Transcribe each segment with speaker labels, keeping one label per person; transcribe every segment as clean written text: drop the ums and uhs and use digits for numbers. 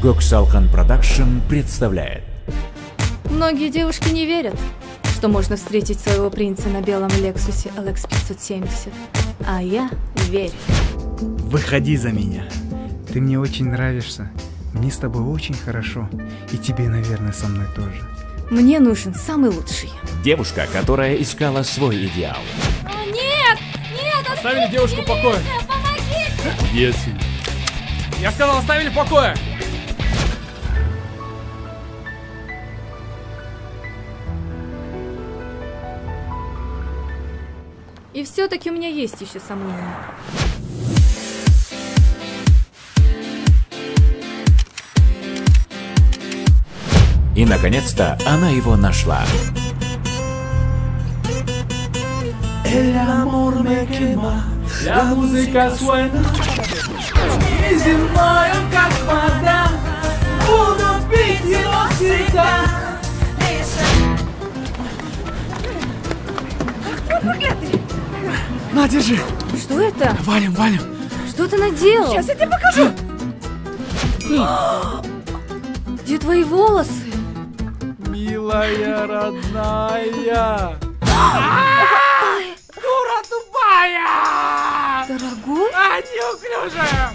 Speaker 1: Goksalkan Production представляет.
Speaker 2: Многие девушки не верят, что можно встретить своего принца на белом Лексусе LX 570. А я верю.
Speaker 3: Выходи за меня. Ты мне очень нравишься. Мне с тобой очень хорошо. И тебе, наверное, со мной тоже.
Speaker 2: Мне нужен самый лучший.
Speaker 1: Девушка, которая искала свой идеал.
Speaker 2: Нет! Нет!
Speaker 4: Оставили девушку в покое.
Speaker 2: Помогите!
Speaker 4: Если. Я сказал, оставили в покое.
Speaker 2: И все-таки у меня есть еще сомнения.
Speaker 1: И, наконец-то, она его нашла.
Speaker 5: El amor me quema, la música suena. Не знаю, как вода, буду пить его всегда.
Speaker 3: На, держи.
Speaker 2: Что это?
Speaker 3: Валим, валим.
Speaker 2: Что ты наделал?
Speaker 6: Сейчас я тебе покажу.
Speaker 2: Где твои волосы?
Speaker 4: Милая родная. Дура тупая!
Speaker 2: Дорогой?
Speaker 4: Неуклюжая!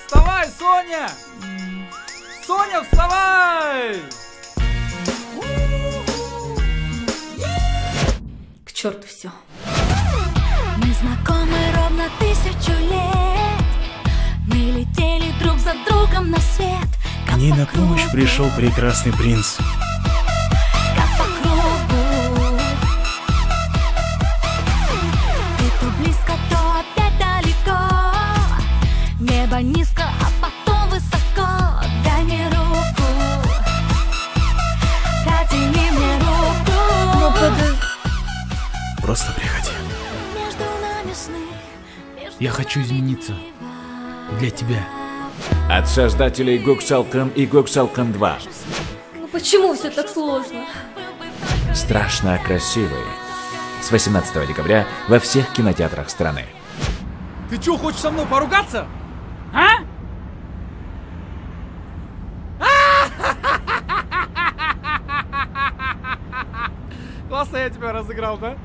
Speaker 4: Вставай, Соня! Соня, вставай!
Speaker 2: К черту все.
Speaker 7: Мы знакомы ровно 1000 лет. Мы летели друг за другом на свет.
Speaker 3: Мне на помощь пришел прекрасный принц.
Speaker 7: Как по кругу. Ты то близко, то опять далеко. Небо низко, а потом высоко. Дай мне руку. Протяни мне руку.
Speaker 3: Просто приходи.
Speaker 7: Между нами сны.
Speaker 3: Я хочу измениться. Для тебя.
Speaker 1: От создателей Goksalkan и Goksalkan 2.
Speaker 2: Ну почему все так сложно?
Speaker 1: Страшно красивые. С 18 декабря во всех кинотеатрах страны.
Speaker 4: Ты чё, хочешь со мной поругаться? А? Классно я тебя разыграл, да?